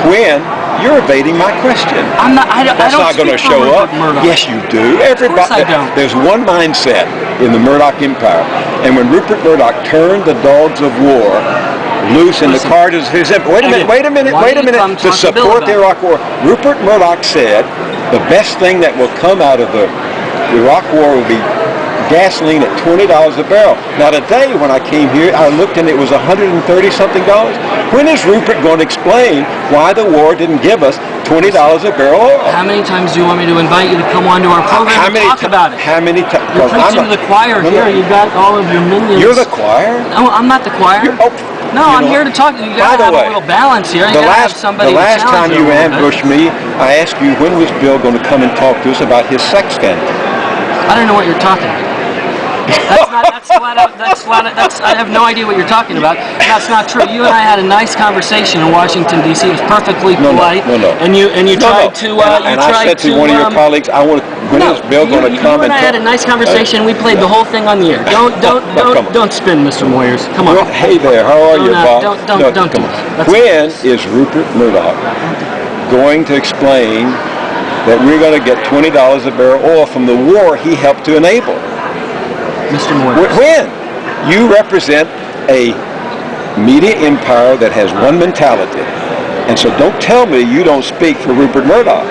When you're evading my question. I'm not. That's not going to show up. Yes, you do. Everybody. Of course I don't. There's one mindset in the Murdoch empire, and when Rupert Murdoch turned the dogs of war loose in the corridors of his empire. Wait a minute. To support the Iraq War, Rupert Murdoch said the best thing that will come out of the Iraq War will be gasoline at $20 a barrel. Now today, when I came here, I looked and it was $130-something. When is Rupert going to explain why the war didn't give us $20 a barrel oil? How many times do you want me to invite you to come onto our program and talk about it? How many times? You're preaching to the choir here. You've got all of your minions. You're the choir? No, I'm not the choir. No, I'm here to talk. You got to have a little balance here. The last time you ambushed me, I asked you when was Bill going to come and talk to us about his sex scandal. I don't know what you're talking about. That's flat out. I have no idea what you're talking about. That's not true. You and I had a nice conversation in Washington D.C. It was perfectly polite. No. And you tried to. I said to one of your colleagues, when is Bill going to come and talk? You and I had a nice conversation. We played the whole thing on the air. Don't spin, Mr. Moyers. Come on. Well, hey there. How are you, Bob? Don't do that. When is Rupert Murdoch going to explain that we're going to get $20 a barrel oil from the war he helped to enable? Mr. Moyers. When? You represent a media empire that has one mentality. And so don't tell me you don't speak for Rupert Murdoch.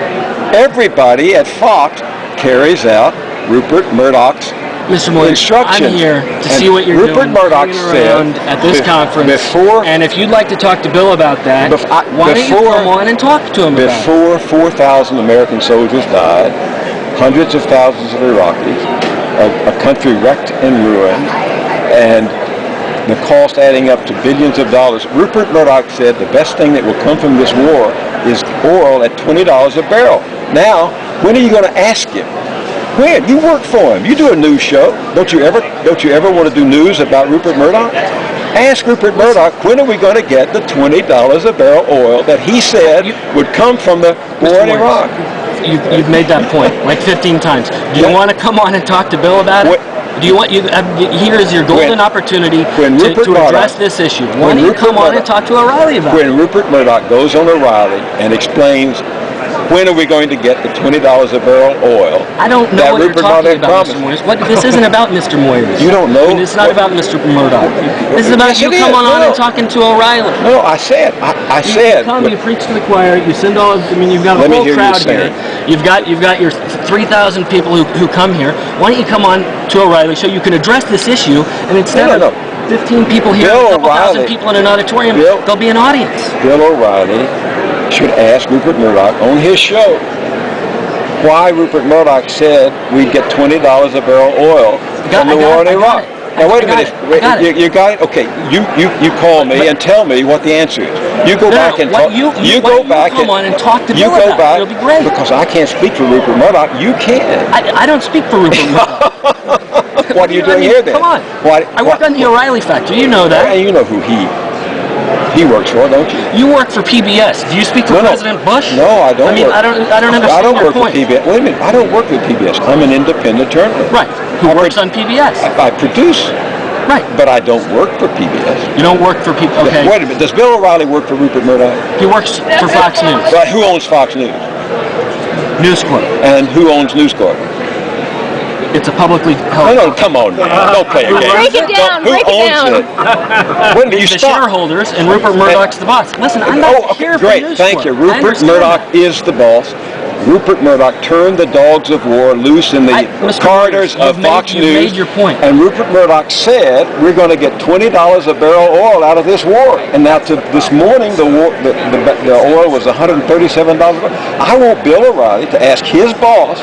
Everybody at Fox carries out Rupert Murdoch's instructions. I'm here to see what you're Rupert doing Murdoch said at this conference. And if you'd like to talk to Bill about that, why don't you come on and talk to him about it? Before 4,000 American soldiers died, hundreds of thousands of Iraqis, a country wrecked and ruined, and the cost adding up to billions of dollars. Rupert Murdoch said the best thing that will come from this war is oil at $20 a barrel. Now, when are you going to ask him? When? You work for him. You do a news show. Don't you ever want to do news about Rupert Murdoch? Ask Rupert Murdoch, when are we going to get the $20 a barrel oil that he said would come from the war in Iraq? You've made that point like 15 times. Do you want to come on and talk to Bill about it? Do you want here is your golden opportunity to address this issue. Why don't you come on and talk to O'Reilly about it? When Rupert Murdoch goes on O'Reilly and explains when are we going to get the $20 a barrel oil? I don't know what you're talking about, Mr. Moyers. This isn't about Mr. Moyers. You don't know? I mean, it's not about Mr. Murdoch. This is about you coming on and talking to O'Reilly. No, I said. You come, you preach to the choir, you send all. You've got a whole crowd here. You've got your 3,000 people who come here. Why don't you come on to O'Reilly so you can address this issue, and instead of 15 people here, a couple thousand people in an auditorium, there'll be an audience. Bill O'Reilly should ask Rupert Murdoch on his show why Rupert Murdoch said we'd get $20 a barrel oil from the war in Iraq. Now wait a minute. You got it? Okay. You call me and tell me what the answer is. You go back and talk. You go back and talk to Bill about it. It'll be great. Because I can't speak for Rupert Murdoch. You can. I don't speak for Rupert Murdoch. What are you doing here then? Come on. I work on the O'Reilly factory. You know that. And you know who he works for, don't you? You work for PBS. Do you speak for President Bush? No, I don't. I don't understand I don't your work point. for PBS. Wait a minute. I don't work with PBS. I'm an independent journalist. Right. Who works on PBS? I produce. Right. But I don't work for PBS. You don't work for PBS. Okay. Wait a minute. Does Bill O'Reilly work for Rupert Murdoch? He works for Fox News. Right. Who owns Fox News? News Corp. And who owns News Corp? It's a publicly held. No, come on. Don't play a game. Break it down. Who owns it? Wait a minute, you the stop. shareholders, and Rupert Murdoch's the boss. Listen, I'm not here for great. News Thank Corp. you. Rupert Murdoch is the boss. Rupert Murdoch turned the dogs of war loose in the corridors of Fox News. You made your point. And Rupert Murdoch said we're going to get $20 a barrel oil out of this war. And now this morning the oil was $137 a barrel. I want Bill O'Reilly to ask his boss,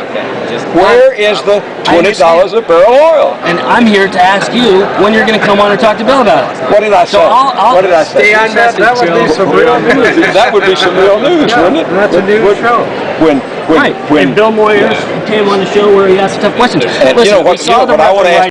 where is the $20 a barrel oil? And I'm here to ask you when you're going to come on and talk to Bill about it. What did I say? What did I say? That would be some real news. That would be some real news, wouldn't it? That's a new show. When and Bill Moyers came on the show where he asked tough questions. And listen, you know what I want to ask